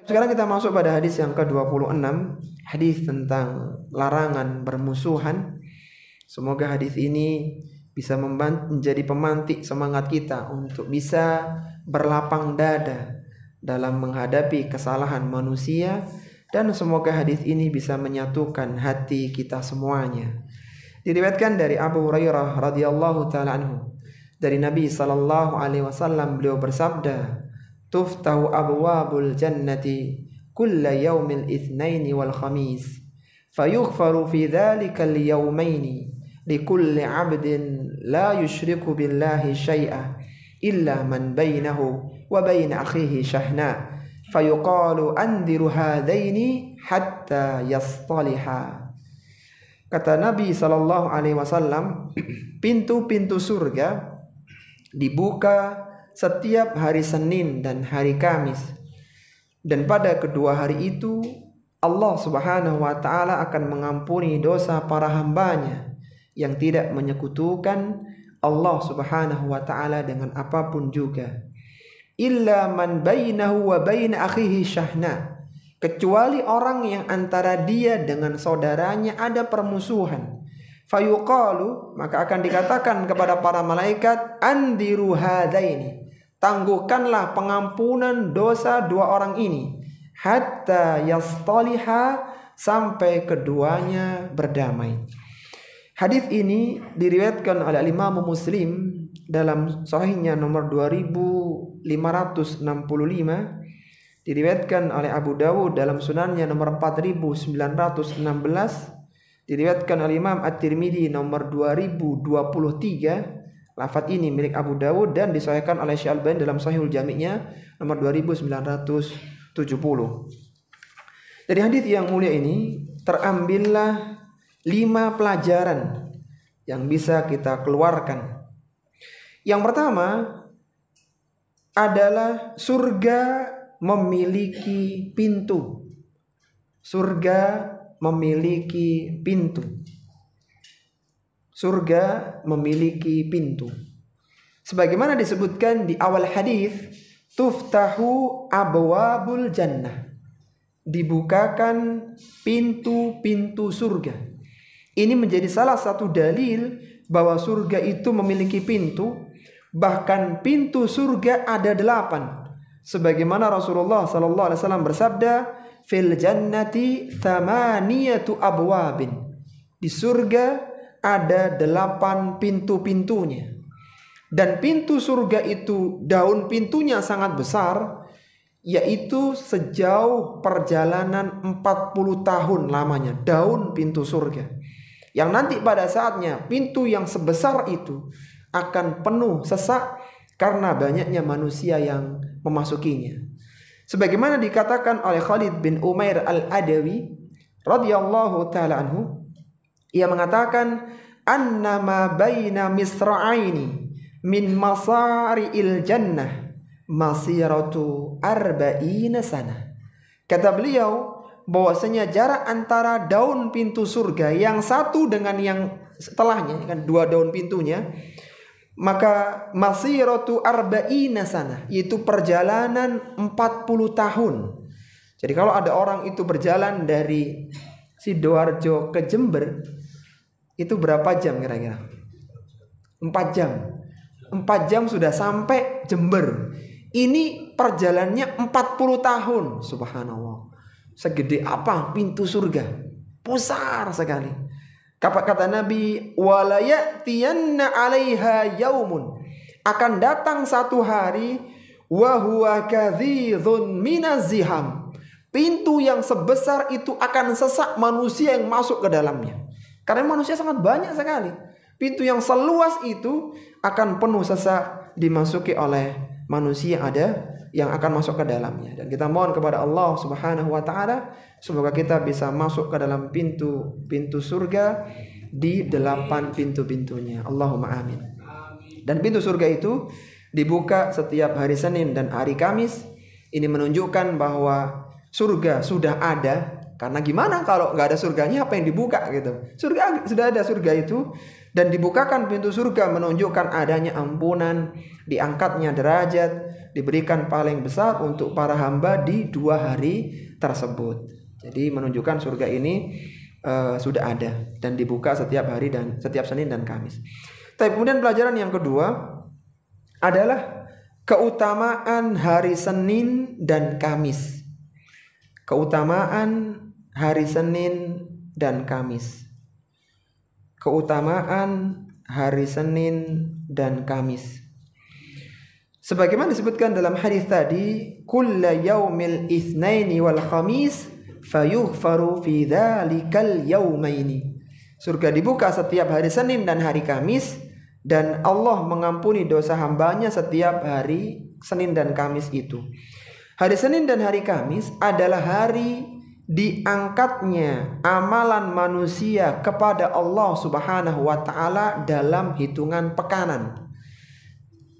Sekarang kita masuk pada hadis yang ke-26, hadis tentang larangan bermusuhan. Semoga hadis ini bisa menjadi pemantik semangat kita untuk bisa berlapang dada dalam menghadapi kesalahan manusia, dan semoga hadis ini bisa menyatukan hati kita semuanya. Diriwayatkan dari Abu Hurairah radhiyallahu taala anhu, dari Nabi sallallahu alaihi wasallam, beliau bersabda, tuftahu abwabul jannati kulla yaumil itsnaini wal khamis fayughfaru fi dzalikal yaumaini likulli 'abdin la yusyriku billahi syai'a illa man bainahu wa bain akhihi syahna fayuqalu andiru hadaini hatta yastaliha. Kata Nabi sallallahu alaihi wasallam, pintu-pintu surga dibuka setiap hari Senin dan hari Kamis, dan pada kedua hari itu Allah Subhanahu wa taala akan mengampuni dosa para hambanya yang tidak menyekutukan Allah Subhanahu wa taala dengan apapun juga, illa man bainahu wa bain akhihi syahna, kecuali orang yang antara dia dengan saudaranya ada permusuhan. Fayuqalu, maka akan dikatakan kepada para malaikat, andiru hadaini, tangguhkanlah pengampunan dosa dua orang ini, hatta yastaliha, sampai keduanya berdamai. Hadis ini diriwayatkan oleh Imam Muslim dalam sahihnya nomor 2565, diriwayatkan oleh Abu Dawud dalam sunannya nomor 4916, diriwayatkan oleh Imam At-Tirmidzi nomor 2023. Lafaz ini milik Abu Dawud dan disahihkan oleh Syekh Al-Albani dalam Sahihul Jami'-nya nomor 2970. Dari hadis yang mulia ini terambillah 5 pelajaran yang bisa kita keluarkan. Yang pertama adalah surga memiliki pintu. Surga memiliki pintu. Surga memiliki pintu. Sebagaimana disebutkan di awal hadis, tuftahu abwabul jannah, dibukakan pintu-pintu surga. Ini menjadi salah satu dalil bahwa surga itu memiliki pintu. Bahkan pintu surga ada 8. Sebagaimana Rasulullah sallallahu alaihi wasallam bersabda, fil jannati thamaniyatu abwabin, di surga ada 8 pintu-pintunya. Dan pintu surga itu daun pintunya sangat besar, yaitu sejauh perjalanan 40 tahun lamanya daun pintu surga. Yang nanti pada saatnya pintu yang sebesar itu akan penuh sesak karena banyaknya manusia yang memasukinya. Sebagaimana dikatakan oleh Khalid bin Umair Al-Adawi radhiyallahu taala anhu, ia mengatakan, annama baina misra'aini min masari'il jannah masiratu arba'ina sana. Kata beliau bahwasanya jarak antara daun pintu surga yang satu dengan yang setelahnya, kan 2 daun pintunya, maka masiratu arba'ina sana, yaitu perjalanan 40 tahun. Jadi kalau ada orang itu berjalan dari Sidoarjo ke Jember, itu berapa jam kira-kira? 4 jam. 4 jam sudah sampai Jember. Ini perjalanannya 40 tahun. Subhanallah. Segede apa pintu surga? Besar sekali. Kata Nabi, wala ya'tiyanna 'alaiha yaumun, akan datang satu hari, wa huwa kadhidhun minaz-ziham, pintu yang sebesar itu akan sesak manusia yang masuk ke dalamnya. Karena manusia sangat banyak sekali. Pintu yang seluas itu akan penuh sesak dimasuki oleh manusia yang akan masuk ke dalamnya. Dan kita mohon kepada Allah Subhanahu wa taala semoga kita bisa masuk ke dalam pintu surga di 8 pintu-pintunya. Allahumma amin. Dan pintu surga itu dibuka setiap hari Senin dan hari Kamis. Ini menunjukkan bahwa surga sudah ada. Karena gimana kalau nggak ada surganya, apa yang dibuka gitu? Surga sudah ada, surga itu Dan dibukakan pintu surga menunjukkan adanya ampunan, diangkatnya derajat, diberikan paling besar untuk para hamba di 2 hari tersebut. Jadi menunjukkan surga ini sudah ada dan dibuka setiap hari dan setiap Senin dan Kamis. Tapi kemudian pelajaran yang kedua adalah keutamaan hari Senin dan Kamis. Keutamaan hari Senin dan Kamis. Keutamaan hari Senin dan Kamis. Sebagaimana disebutkan dalam hadis tadi, kulla yaumil itsnaini wal khamis fayughfaru fi dzalikal yaumaini. Surga dibuka setiap hari Senin dan hari Kamis, dan Allah mengampuni dosa hambanya setiap hari Senin dan Kamis itu. Hari Senin dan hari Kamis adalah hari diangkatnya amalan manusia kepada Allah Subhanahu wa taala dalam hitungan pekanan.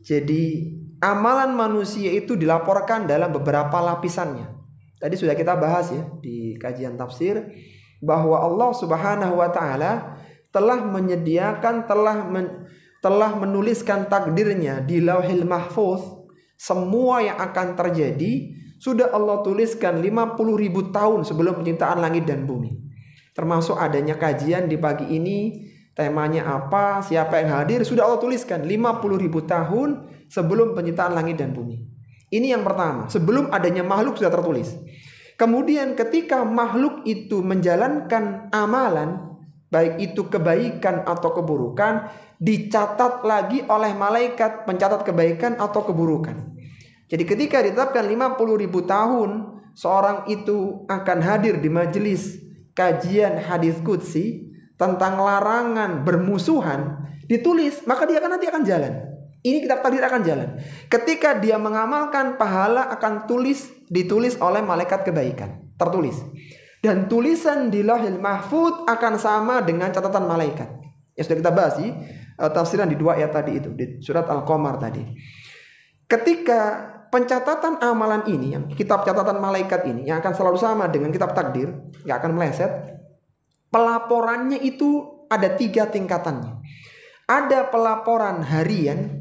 Jadi amalan manusia itu dilaporkan dalam beberapa lapisannya. Tadi sudah kita bahas ya di kajian tafsir bahwa Allah Subhanahu wa taala telah menyediakan, telah menuliskan takdirnya di Lauhil Mahfuz. Semua yang akan terjadi sudah Allah tuliskan 50.000 tahun sebelum penciptaan langit dan bumi. Termasuk adanya kajian di pagi ini, temanya apa, siapa yang hadir, sudah Allah tuliskan 50.000 tahun sebelum penciptaan langit dan bumi. Ini yang pertama, sebelum adanya makhluk sudah tertulis. Kemudian ketika makhluk itu menjalankan amalan, baik itu kebaikan atau keburukan, dicatat lagi oleh malaikat pencatat kebaikan atau keburukan. Jadi ketika ditetapkan 50.000 tahun seorang itu akan hadir di majelis kajian hadis qudsi tentang larangan bermusuhan, ditulis, maka dia nanti akan jalan. Ini kitab takdir akan jalan. Ketika dia mengamalkan, pahala akan ditulis oleh malaikat kebaikan, tertulis. Dan tulisan di Lauhil Mahfuz akan sama dengan catatan malaikat. Ya sudah kita bahas sih tafsiran di 2 ayat tadi itu, di surat Al-Qamar tadi. Ketika pencatatan amalan ini, yang kitab catatan malaikat ini, yang akan selalu sama dengan kitab takdir, nggak akan meleset. Pelaporannya itu ada 3 tingkatannya. Ada pelaporan harian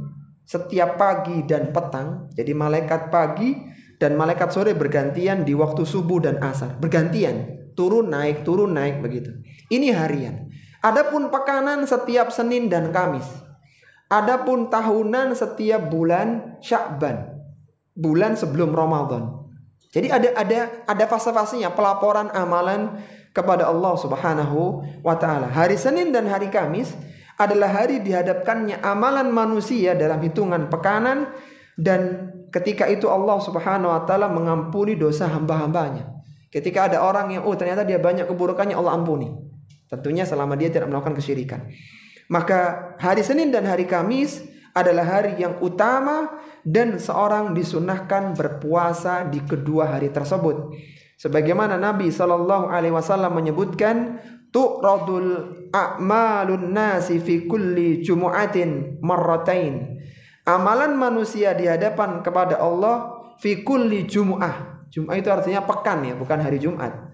setiap pagi dan petang. Jadi malaikat pagi dan malaikat sore bergantian di waktu subuh dan asar. Bergantian, turun naik begitu. Ini harian. Adapun pekanan setiap Senin dan Kamis. Adapun tahunan setiap bulan Sya'ban, bulan sebelum Ramadan. Jadi ada fase-fasenya pelaporan amalan kepada Allah Subhanahu wa taala. Hari Senin dan hari Kamis adalah hari dihadapkannya amalan manusia dalam hitungan pekanan, dan ketika itu Allah Subhanahu wa taala mengampuni dosa hamba-hambanya. Ketika ada orang yang ternyata dia banyak keburukannya, Allah ampuni. Tentunya selama dia tidak melakukan kesyirikan. Maka hari Senin dan hari Kamis adalah hari yang utama dan seorang disunahkan berpuasa di kedua hari tersebut. Sebagaimana Nabi SAW menyebutkan, tu'radul a'malun nasi fi kulli jumu'atin marratain. Amalan manusia di hadapan kepada Allah fi kulli jumu'ah. Jum'ah itu artinya pekan ya, bukan hari Jumat.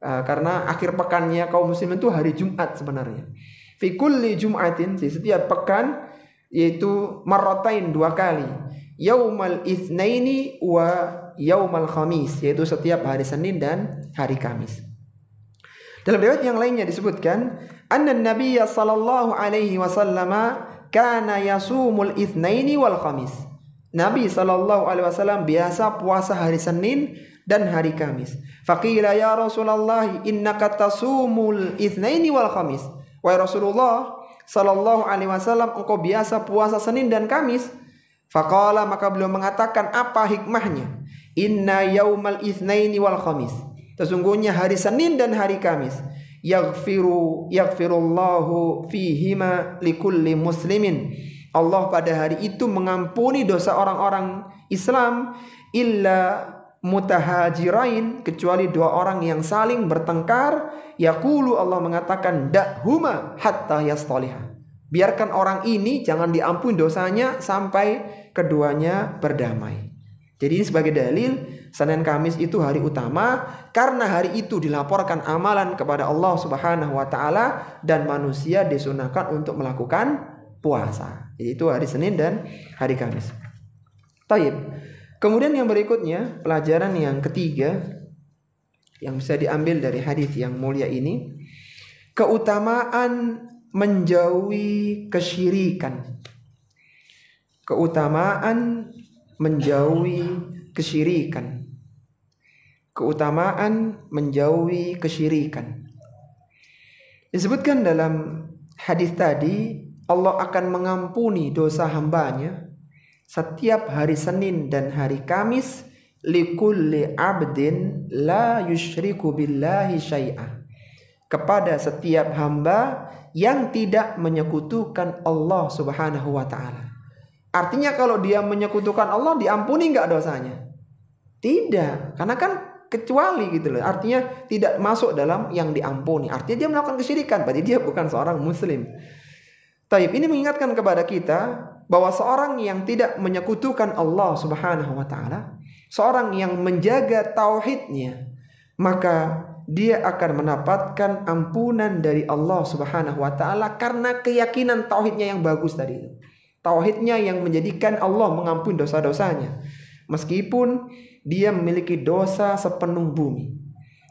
Karena akhir pekannya kaum muslimin itu hari Jumat sebenarnya. Fi kulli jum'atin, di setiap pekan, yaitu marratain 2 kali. Yaumal itsnaini wa yaumal khamis, yaitu setiap hari Senin dan hari Kamis. Dalam riwayat yang lainnya disebutkan, anna Nabiy sallallahu alaihi wasallam kana yasumul itsnaini wal khamis. Nabi sallallahu alaihi wasallam biasa puasa hari Senin dan hari Kamis. Faqila ya Rasulullah innaka tasumul itsnaini wal khamis. Wahai Rasulullah sallallahu alaihi wasallam, engkau biasa puasa Senin dan Kamis. Faqala, maka beliau mengatakan, apa hikmahnya? Inna yaumal itsnaini wal khamis, sesungguhnya hari Senin dan hari Kamis, yaghfirullahu fihima likulli muslimin, Allah pada hari itu mengampuni dosa orang-orang Islam, illa mutahajirain, kecuali 2 orang yang saling bertengkar. Yaqulu, Allah mengatakan, da'huma hatta yastaliha, biarkan orang ini jangan diampuni dosanya sampai keduanya berdamai. Jadi ini sebagai dalil, Senin Kamis itu hari utama karena hari itu dilaporkan amalan kepada Allah Subhanahu wa taala dan manusia disunahkan untuk melakukan puasa. Yaitu hari Senin dan hari Kamis. Taib. Kemudian yang berikutnya, pelajaran yang ketiga yang bisa diambil dari hadis yang mulia ini, keutamaan menjauhi kesyirikan. Keutamaan menjauhi kesyirikan. Keutamaan menjauhi kesyirikan. Disebutkan dalam hadis tadi, Allah akan mengampuni dosa hambanya setiap hari Senin dan hari Kamis, likulli abdin la yusyriku billahi syai'ah, kepada setiap hamba yang tidak menyekutukan Allah Subhanahu wa taala. Artinya kalau dia menyekutukan Allah, diampuni enggak dosanya? Tidak, karena kan kecuali gitu loh. Artinya tidak masuk dalam yang diampuni. Artinya dia melakukan kesyirikan, berarti dia bukan seorang muslim. Taib, ini mengingatkan kepada kita bahwa seorang yang tidak menyekutukan Allah Subhanahu wa taala, seorang yang menjaga tauhidnya, maka dia akan mendapatkan ampunan dari Allah Subhanahu wa taala karena keyakinan tauhidnya yang bagus tadi itu. Tauhidnya yang menjadikan Allah mengampuni dosa-dosanya meskipun dia memiliki dosa sepenuh bumi.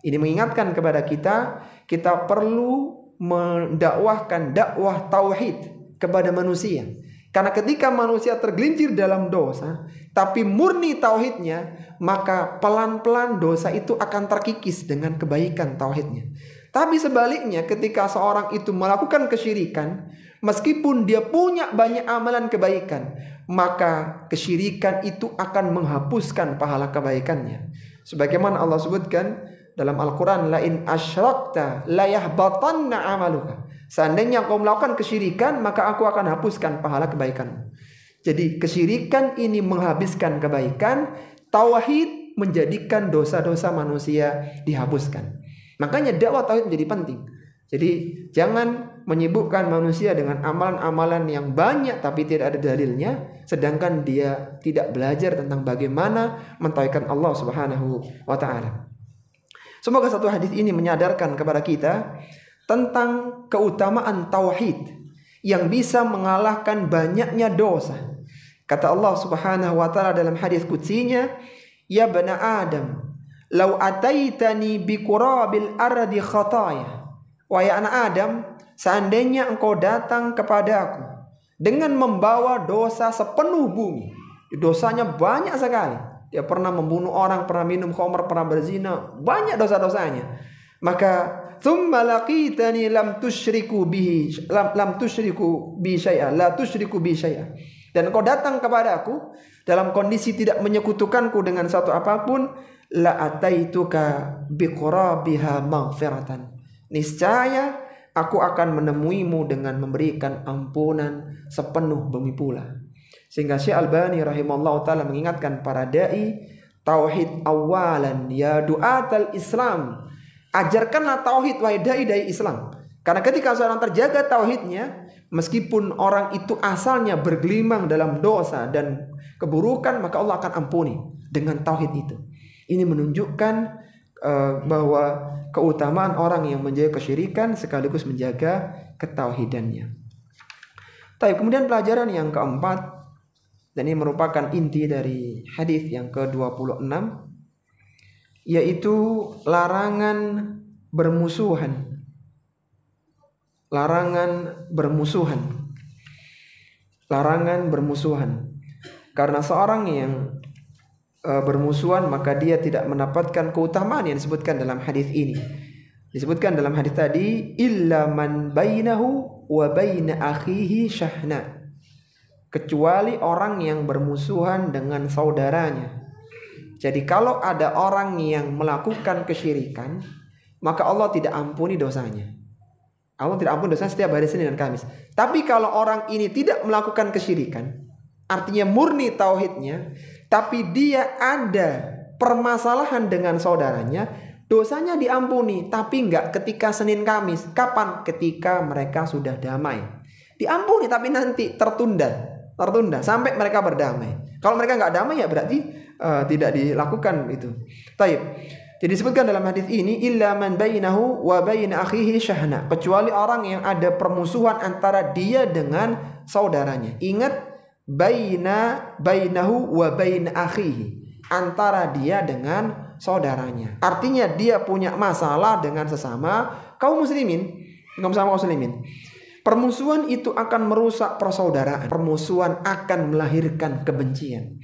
Ini mengingatkan kepada kita, kita perlu mendakwahkan dakwah tauhid kepada manusia. Karena ketika manusia tergelincir dalam dosa, tapi murni tauhidnya, maka pelan-pelan dosa itu akan terkikis dengan kebaikan tauhidnya. Tapi sebaliknya, ketika seorang itu melakukan kesyirikan, meskipun dia punya banyak amalan kebaikan, maka kesyirikan itu akan menghapuskan pahala kebaikannya. Sebagaimana Allah sebutkan dalam Al-Quran, la in asyrakta la yahbatanna amaluka. Seandainya kau melakukan kesyirikan, maka aku akan hapuskan pahala kebaikanmu. Jadi kesyirikan ini menghabiskan kebaikan, tauhid menjadikan dosa-dosa manusia dihapuskan. Makanya dakwah tauhid menjadi penting. Jadi jangan menyibukkan manusia dengan amalan-amalan yang banyak tapi tidak ada dalilnya, sedangkan dia tidak belajar tentang bagaimana mentauhidkan Allah Subhanahu wa taala. Semoga satu hadis ini menyadarkan kepada kita tentang keutamaan tauhid yang bisa mengalahkan banyaknya dosa. Kata Allah Subhanahu wa taala dalam hadis qudsinya, "Ya bani Adam, law ataitani biqurabil ardi khataya." Wahai anak Adam, seandainya engkau datang kepadaku dengan membawa dosa sepenuh bumi. Dosanya banyak sekali. Dia pernah membunuh orang, pernah minum khamr, pernah berzina, banyak dosa-dosanya. Maka thumma laqitani lam tusyriku bi syai'a, la tusyriku bi syai'a. Dan engkau datang kepadaku dalam kondisi tidak menyekutukanku dengan satu apapun, la ataituka biqurabiha maghfiratan. Niscaya aku akan menemuimu dengan memberikan ampunan sepenuh bumi pula. Sehingga Syekh Albani rahimahullah ta'ala mengingatkan para da'i, tauhid awalan ya du'atal Islam. Ajarkanlah tauhid wahai da'i Islam. Karena ketika seorang terjaga tauhidnya, meskipun orang itu asalnya bergelimang dalam dosa dan keburukan, maka Allah akan ampuni dengan tauhid itu. Ini menunjukkan bahwa keutamaan orang yang menjaga kesyirikan sekaligus menjaga ketauhidannya. Tapi kemudian pelajaran yang keempat, dan ini merupakan inti dari hadis yang ke-26, yaitu larangan bermusuhan. Larangan bermusuhan. Larangan bermusuhan. Karena seorang yang bermusuhan, maka dia tidak mendapatkan keutamaan yang disebutkan dalam hadis ini. Disebutkan dalam hadis tadi, illa man bainahu wa baina akhihi syahna. Kecuali orang yang bermusuhan dengan saudaranya. Jadi kalau ada orang yang melakukan kesyirikan, maka Allah tidak ampuni dosanya. Allah tidak ampuni dosanya setiap hari Senin dan Kamis. Tapi kalau orang ini tidak melakukan kesyirikan, artinya murni tauhidnya, tapi dia ada permasalahan dengan saudaranya, dosanya diampuni. Tapi enggak ketika Senin Kamis. Kapan? Ketika mereka sudah damai. Diampuni tapi nanti tertunda sampai mereka berdamai. Kalau mereka enggak damai, ya berarti tidak dilakukan itu. Taib. Jadi disebutkan dalam hadis ini illa man bainahu wa bain akhihi syahna, kecuali orang yang ada permusuhan antara dia dengan saudaranya. Ingat, bainahu wa bain akhihi, antara dia dengan saudaranya. Artinya dia punya masalah dengan sesama kaum muslimin. Permusuhan itu akan merusak persaudaraan. Permusuhan akan melahirkan kebencian.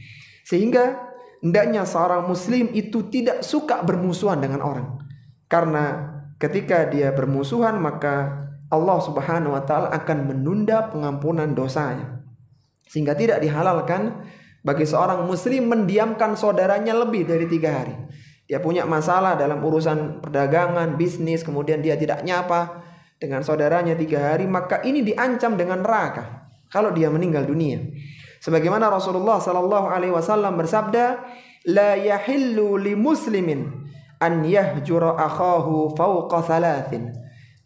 Sehingga hendaknya seorang muslim itu tidak suka bermusuhan dengan orang. Karena ketika dia bermusuhan, maka Allah Subhanahu wa taala akan menunda pengampunan dosanya. Sehingga tidak dihalalkan bagi seorang muslim mendiamkan saudaranya lebih dari 3 hari. Dia punya masalah dalam urusan perdagangan, bisnis, kemudian dia tidak nyapa dengan saudaranya 3 hari, maka ini diancam dengan neraka kalau dia meninggal dunia. Sebagaimana Rasulullah sallallahu alaihi wasallam bersabda, la yahillu li muslimin an yahjura akhahu fawqa thalathin.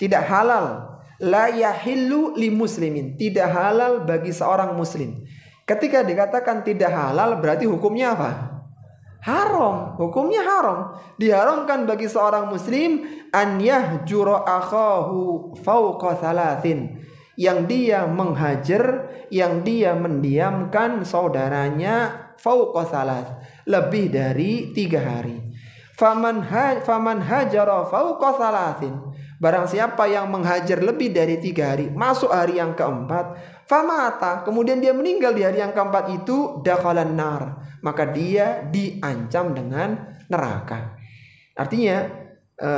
Tidak halal, la yahillu li muslimin, tidak halal bagi seorang muslim. Ketika dikatakan tidak halal berarti hukumnya apa? Haram, hukumnya haram. Diharamkan bagi seorang muslim an yahjura akhahu fawqa thalathin, yang dia menghajar, yang dia mendiamkan saudaranya fauqa thalath, lebih dari 3 hari. Faman hajara fauqa thalathin, barang siapa yang menghajar lebih dari 3 hari, masuk hari yang keempat, famata, kemudian dia meninggal di hari yang keempat itu, dakhalan nar, maka dia diancam dengan neraka. Artinya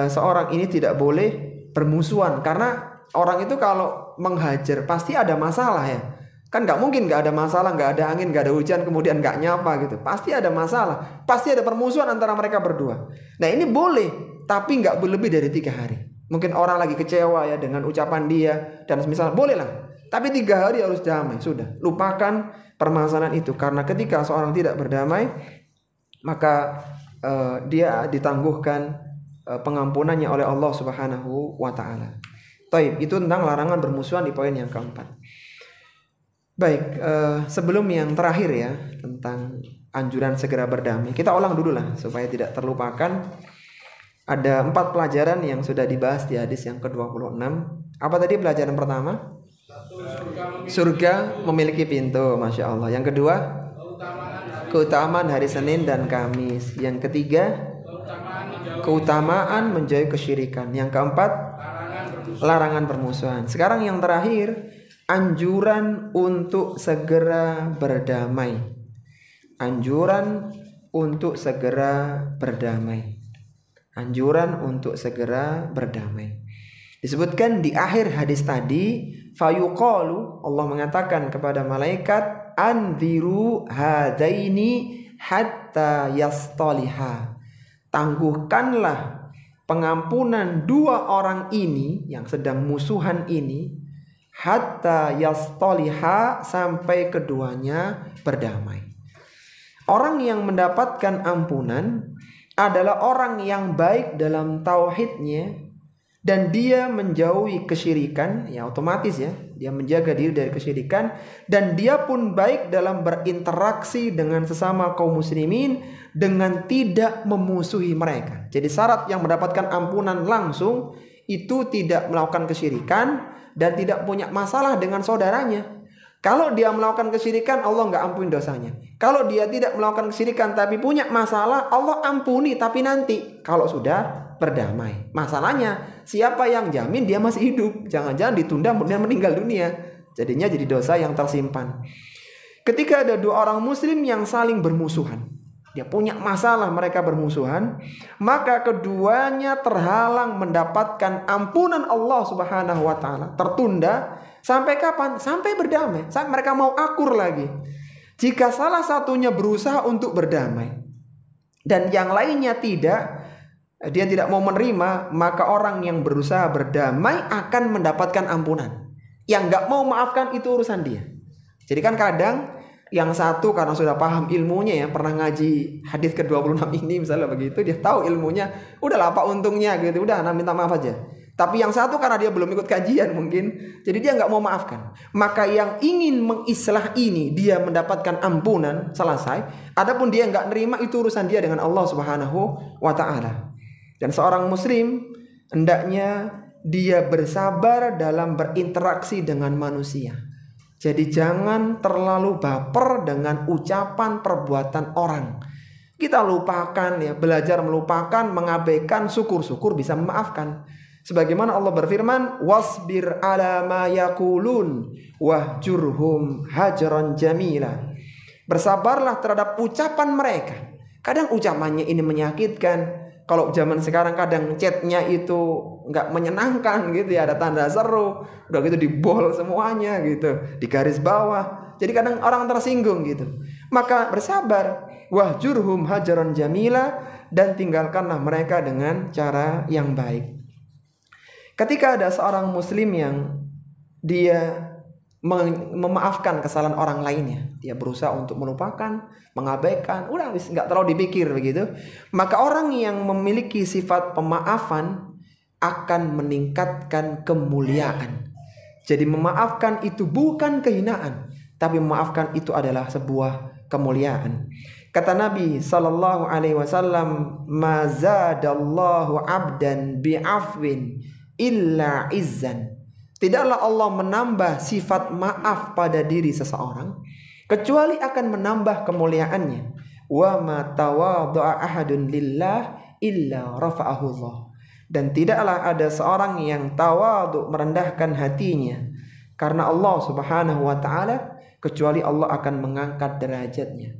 seorang ini tidak boleh bermusuhan, karena orang itu kalau menghajar pasti ada masalah ya. Kan nggak mungkin nggak ada masalah, nggak ada angin, nggak ada hujan, kemudian nggak nyapa gitu. Pasti ada masalah, pasti ada permusuhan antara mereka berdua. Nah ini boleh, tapi nggak lebih dari 3 hari. Mungkin orang lagi kecewa ya dengan ucapan dia dan semisal, boleh lah. Tapi 3 hari harus damai, sudah. Lupakan permasalahan itu, karena ketika seorang tidak berdamai, maka dia ditangguhkan pengampunannya oleh Allah Subhanahu wa taala. Taib, itu tentang larangan bermusuhan di poin yang keempat. Baik, sebelum yang terakhir ya, tentang anjuran segera berdamai, kita ulang dulu lah supaya tidak terlupakan. Ada 4 pelajaran yang sudah dibahas di hadis yang ke-26. Apa tadi pelajaran pertama? Surga memiliki pintu, Masya Allah. Yang kedua, keutamaan hari Senin dan Kamis. Yang ketiga, keutamaan menjauhi kesyirikan. Yang keempat, larangan permusuhan. Sekarang yang terakhir, anjuran untuk segera berdamai. Anjuran untuk segera berdamai. Anjuran untuk segera berdamai. Disebutkan di akhir hadis tadi, fayuqalu, Allah mengatakan kepada malaikat, anziru hadaini hatta yastaliha. Tangguhkanlah pengampunan 2 orang ini yang sedang musuhan ini, hatta yastaliha, sampai keduanya berdamai. Orang yang mendapatkan ampunan adalah orang yang baik dalam tauhidnya dan dia menjauhi kesyirikan, ya otomatis ya, dia menjaga diri dari kesyirikan, dan dia pun baik dalam berinteraksi dengan sesama kaum muslimin dengan tidak memusuhi mereka. Jadi syarat yang mendapatkan ampunan langsung itu tidak melakukan kesyirikan dan tidak punya masalah dengan saudaranya. Kalau dia melakukan kesyirikan, Allah nggak ampuni dosanya. Kalau dia tidak melakukan kesyirikan tapi punya masalah, Allah ampuni tapi nanti kalau sudah berdamai. Masalahnya, siapa yang jamin dia masih hidup? Jangan-jangan ditunda kemudian meninggal dunia. Jadinya jadi dosa yang tersimpan. Ketika ada 2 orang muslim yang saling bermusuhan, dia punya masalah, mereka bermusuhan, maka keduanya terhalang mendapatkan ampunan Allah Subhanahu wa taala. Tertunda sampai kapan? Sampai berdamai, sampai mereka mau akur lagi. Jika salah satunya berusaha untuk berdamai dan yang lainnya tidak, dia tidak mau menerima, maka orang yang berusaha berdamai akan mendapatkan ampunan. Yang nggak mau maafkan itu urusan dia. Jadi kan kadang yang satu karena sudah paham ilmunya ya, pernah ngaji hadis ke-26 ini misalnya begitu, dia tahu ilmunya, udahlah apa untungnya gitu, udah minta maaf aja. Tapi yang satu karena dia belum ikut kajian mungkin, jadi dia nggak mau maafkan. Maka yang ingin mengislah ini dia mendapatkan ampunan, selesai. Adapun dia nggak nerima, itu urusan dia dengan Allah Subhanahu wa Ta'ala. Dan seorang muslim hendaknya dia bersabar dalam berinteraksi dengan manusia. Jadi jangan terlalu baper dengan ucapan perbuatan orang. Kita lupakan ya, belajar melupakan, mengabaikan, syukur-syukur bisa memaafkan. Sebagaimana Allah berfirman, wasbir ala ma yaqulun wahjurhum hajran jamila. Bersabarlah terhadap ucapan mereka. Kadang ucapannya ini menyakitkan. Kalau zaman sekarang kadang chatnya itu nggak menyenangkan gitu ya, ada tanda seru, udah gitu dibol semuanya gitu, di garis bawah. Jadi kadang orang tersinggung gitu. Maka bersabar, wahjurhum hajran jamila, dan tinggalkanlah mereka dengan cara yang baik. Ketika ada seorang muslim yang dia memaafkan kesalahan orang lainnya, dia berusaha untuk melupakan, mengabaikan, udah nggak terlalu dipikir begitu, maka orang yang memiliki sifat pemaafan akan meningkatkan kemuliaan. Jadi memaafkan itu bukan kehinaan, tapi memaafkan itu adalah sebuah kemuliaan. Kata Nabi sallallahu alaihi wasallam, "Ma zadallahu 'abdan bi'afwin illa izzan." Tidaklah Allah menambah sifat maaf pada diri seseorang kecuali akan menambah kemuliaannya. Wa ma tawadha'a ahadun lillah illa rafa'ahu Allah. Dan tidaklah ada seorang yang tawadhu, merendahkan hatinya karena Allah Subhanahu wa Ta'ala, kecuali Allah akan mengangkat derajatnya.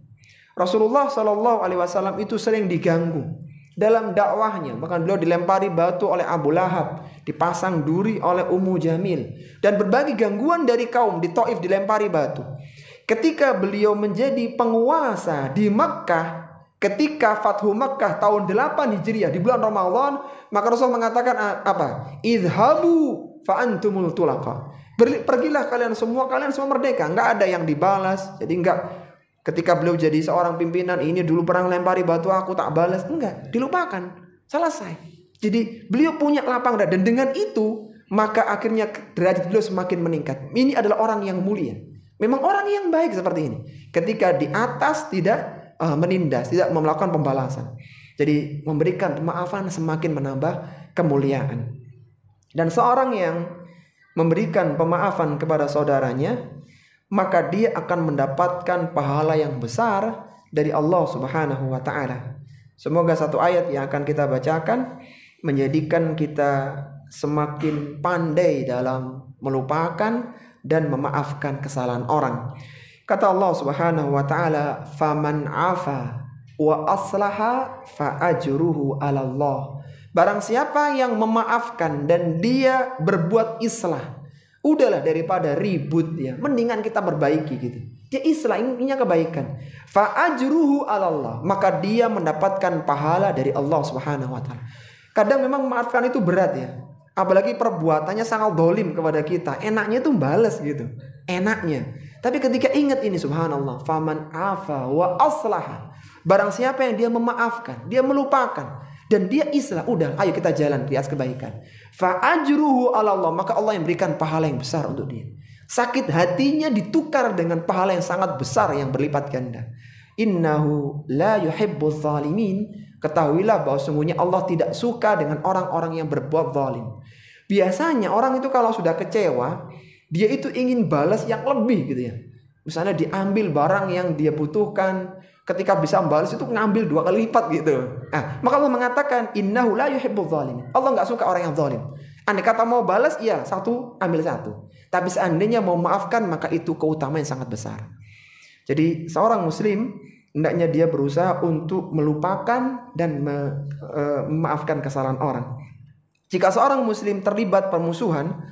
Rasulullah Shallallahu alaihi wasallam itu sering diganggu dalam dakwahnya, bahkan beliau dilempari batu oleh Abu Lahab, dipasang duri oleh Ummu Jamil, dan berbagai gangguan dari kaum. Di Taif dilempari batu. Ketika beliau menjadi penguasa di Makkah, ketika Fathu Makkah tahun 8 Hijriah di bulan Ramadan, maka Rasul mengatakan apa? Idhabu fa antumul tulaqa. Pergilah kalian semua merdeka, nggak ada yang dibalas. Jadi nggak, ketika beliau jadi seorang pimpinan, ini dulu pernah lempari batu aku tak balas, enggak, dilupakan, selesai. Jadi beliau punya lapang dada, dan dengan itu maka akhirnya derajat beliau semakin meningkat. Ini adalah orang yang mulia. Memang orang yang baik seperti ini. Ketika di atas tidak menindas, tidak melakukan pembalasan. Jadi memberikan pemaafan semakin menambah kemuliaan. Dan seorang yang memberikan pemaafan kepada saudaranya, maka dia akan mendapatkan pahala yang besar dari Allah Subhanahu wa Ta'ala. Semoga satu ayat yang akan kita bacakan menjadikan kita semakin pandai dalam melupakan dan memaafkan kesalahan orang. Kata Allah Subhanahu wa Ta'ala, "Faman 'afa wa aslaha fa ajruhu 'ala Allah." Barang siapa yang memaafkan dan dia berbuat islah, udahlah daripada ribut ya, mendingan kita perbaiki gitu. Dia islah, intinya kebaikan. Fa ajruhu 'ala Allah, maka dia mendapatkan pahala dari Allah Subhanahu wa Ta'ala. Kadang memang memaafkan itu berat ya. Apalagi perbuatannya sangat zalim kepada kita. Enaknya itu balas gitu. Enaknya. Tapi ketika ingat ini, subhanallah, faman afa wa aslaha. Barang siapa yang dia memaafkan, dia melupakan, dan dia islah, udah ayo kita jalan di atas kebaikan. Fa ajruhu 'ala Allah, maka Allah yang berikan pahala yang besar untuk dia. Sakit hatinya ditukar dengan pahala yang sangat besar yang berlipat ganda. Innahu la yuhibbuz zalimin. Ketahuilah bahwa sungguhnya Allah tidak suka dengan orang-orang yang berbuat zalim. Biasanya orang itu kalau sudah kecewa, dia itu ingin balas yang lebih gitu ya. Misalnya diambil barang yang dia butuhkan, ketika bisa membalas itu ngambil 2 kali lipat gitu. Maka Allah mengatakan innahu la yuhibbuz zalimin. Allah nggak suka orang yang zalim. Andai kata mau balas, iya, 1 ambil 1. Tapi seandainya mau maafkan, maka itu keutamaan yang sangat besar. Jadi seorang muslim hendaknya dia berusaha untuk melupakan dan memaafkan kesalahan orang. Jika seorang muslim terlibat permusuhan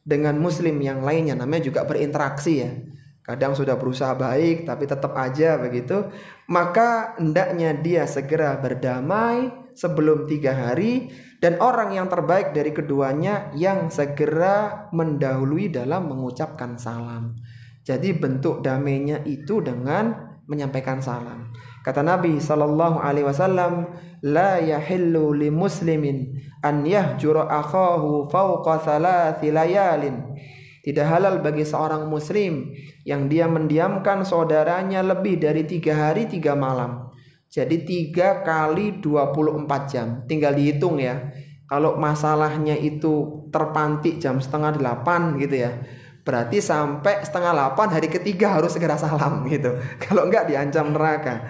dengan muslim yang lainnya, namanya juga berinteraksi ya. Kadang sudah berusaha baik tapi tetap aja begitu, maka hendaknya dia segera berdamai sebelum 3 hari, dan orang yang terbaik dari keduanya yang segera mendahului dalam mengucapkan salam. Jadi bentuk damainya itu dengan menyampaikan salam. Kata Nabi sallallahu alaihi wasallam, la yahillu li muslimin an yahjura akhahu fawqa thalathi layalin. Tidak halal bagi seorang muslim yang dia mendiamkan saudaranya lebih dari 3 hari 3 malam. Jadi 3 kali 24 jam. Tinggal dihitung ya. Kalau masalahnya itu terpantik jam setengah 8 gitu ya, berarti sampai setengah 8 hari ketiga harus segera salam gitu. Kalau enggak diancam neraka.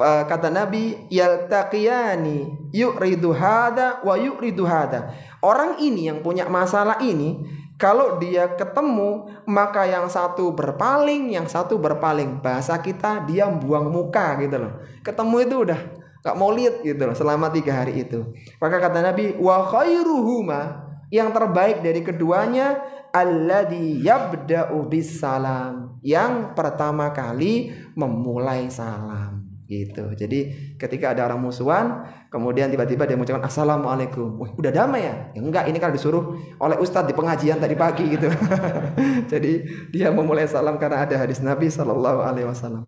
Kata Nabi, yaltaqiyani yu'ridu hada wa yu'ridu hada. Orang ini yang punya masalah ini, kalau dia ketemu maka yang satu berpaling, yang satu berpaling. Bahasa kita dia buang muka gitu loh. Ketemu itu udah gak mau lihat gitu loh selama 3 hari itu. Maka kata Nabi, wa khairuhuma, yang terbaik dari keduanya, alladzi yabda'u bis salam, yang pertama kali memulai salam gitu. Jadi ketika ada orang musuhan kemudian tiba-tiba dia mengucapkan assalamualaikum, wah udah damai ya? Ya enggak, ini kan disuruh oleh ustadz di pengajian tadi pagi gitu. Jadi dia memulai salam karena ada hadis Nabi sallallahu alaihi wasallam.